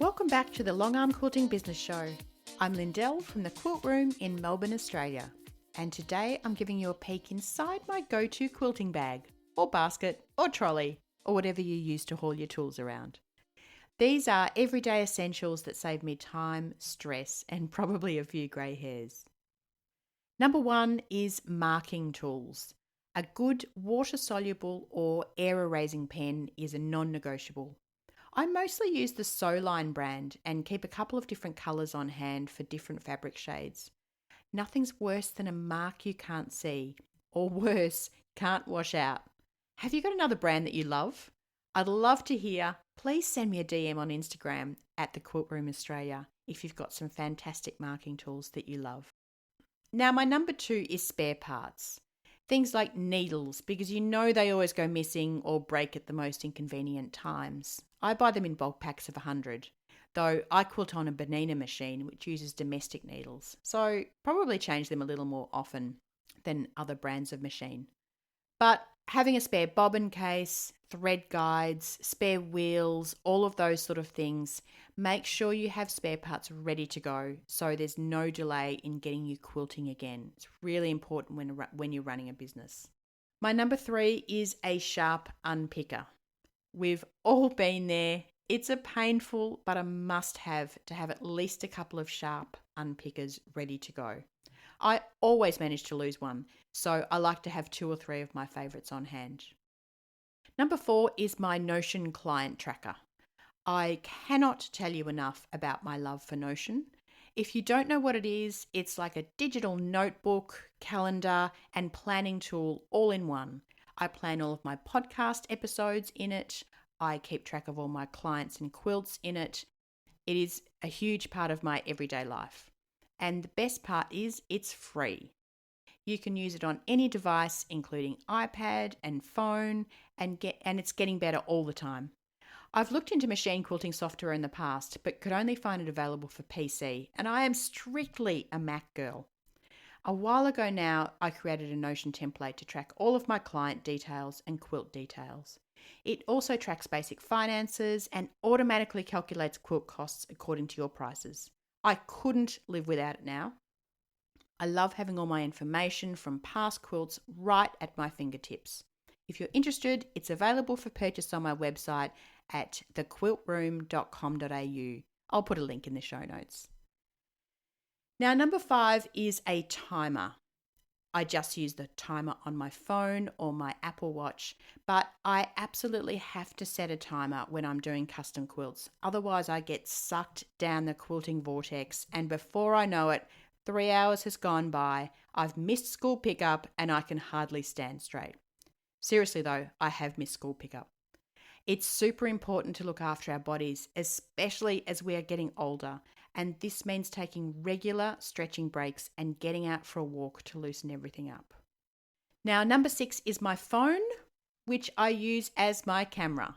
Welcome back to the Longarm Quilting Business Show. I'm Lindell from the Quilt Room in Melbourne, Australia, and today I'm giving you a peek inside my go-to quilting bag, or basket, or trolley, or whatever you use to haul your tools around. These are everyday essentials that save me time, stress, and probably a few grey hairs. Number one is marking tools. A good water-soluble or air-erasing pen is a non-negotiable. I mostly use the Soline brand and keep a couple of different colours on hand for different fabric shades. Nothing's worse than a mark you can't see, or worse, can't wash out. Have you got another brand that you love? I'd love to hear. Please send me a DM on Instagram at the Quilt Room Australia if you've got some fantastic marking tools that you love. Now, my number two is spare parts. Things like needles, because you know they always go missing or break at the most inconvenient times. I buy them in bulk packs of 100, though I quilt on a Bonina machine which uses domestic needles, so probably change them a little more often than other brands of machine. But having a spare bobbin case, thread guides, spare wheels, all of those sort of things, make sure you have spare parts ready to go so there's no delay in getting you quilting again. It's really important when you're running a business. My number three is a sharp unpicker. We've all been there. It's a painful but a must-have to have at least a couple of sharp unpickers ready to go. I always manage to lose one, so I like to have 2 or 3 of my favourites on hand. Number 4 is my Notion client tracker. I cannot tell you enough about my love for Notion. If you don't know what it is, it's like a digital notebook, calendar, and planning tool all in one. I plan all of my podcast episodes in it. I keep track of all my clients and quilts in it. It is a huge part of my everyday life. And the best part is it's free. You can use it on any device, including iPad and phone, and it's getting better all the time. I've looked into machine quilting software in the past, but could only find it available for PC, and I am strictly a Mac girl. A while ago now, I created a Notion template to track all of my client details and quilt details. It also tracks basic finances and automatically calculates quilt costs according to your prices. I couldn't live without it now. I love having all my information from past quilts right at my fingertips. If you're interested, it's available for purchase on my website at thequiltroom.com.au. I'll put a link in the show notes. Now, number 5 is a timer. I just use the timer on my phone or my Apple Watch, but I absolutely have to set a timer when I'm doing custom quilts. Otherwise, I get sucked down the quilting vortex, and before I know it, 3 hours has gone by, I've missed school pickup, and I can hardly stand straight. Seriously though, I have missed school pickup. It's super important to look after our bodies, especially as we are getting older, and this means taking regular stretching breaks and getting out for a walk to loosen everything up. Now, number 6 is my phone, which I use as my camera.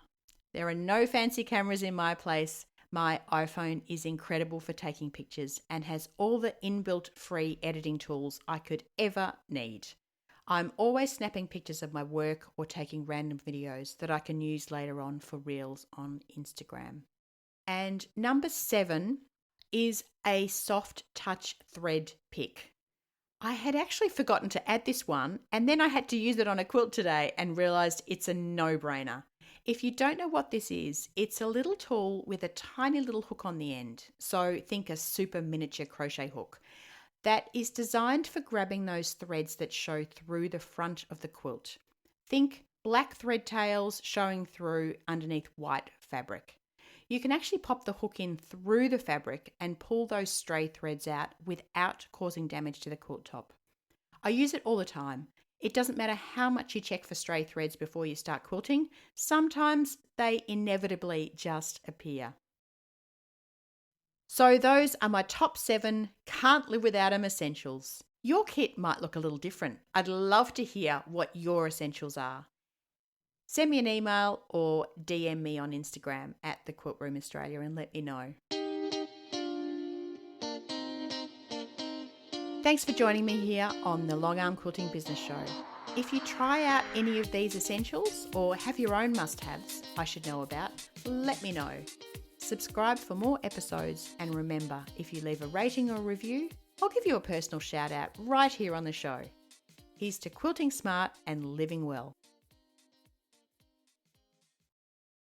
There are no fancy cameras in my place. My iPhone is incredible for taking pictures and has all the inbuilt free editing tools I could ever need. I'm always snapping pictures of my work or taking random videos that I can use later on for reels on Instagram. And number 7 is a soft touch thread pick. I had actually forgotten to add this one, and then I had to use it on a quilt today and realized it's a no-brainer. If you don't know what this is, it's a little tool with a tiny little hook on the end. So think a super miniature crochet hook that is designed for grabbing those threads that show through the front of the quilt. Think black thread tails showing through underneath white fabric. You can actually pop the hook in through the fabric and pull those stray threads out without causing damage to the quilt top. I use it all the time. It doesn't matter how much you check for stray threads before you start quilting. Sometimes they inevitably just appear. So those are my top 7 can't live without them essentials. Your kit might look a little different. I'd love to hear what your essentials are. Send me an email or DM me on Instagram at the Quilt Room Australia and let me know. Thanks for joining me here on the Longarm Quilting Business Show. If you try out any of these essentials or have your own must-haves I should know about, let me know. Subscribe for more episodes, and remember, if you leave a rating or review, I'll give you a personal shout out right here on the show. Here's to quilting smart and living well.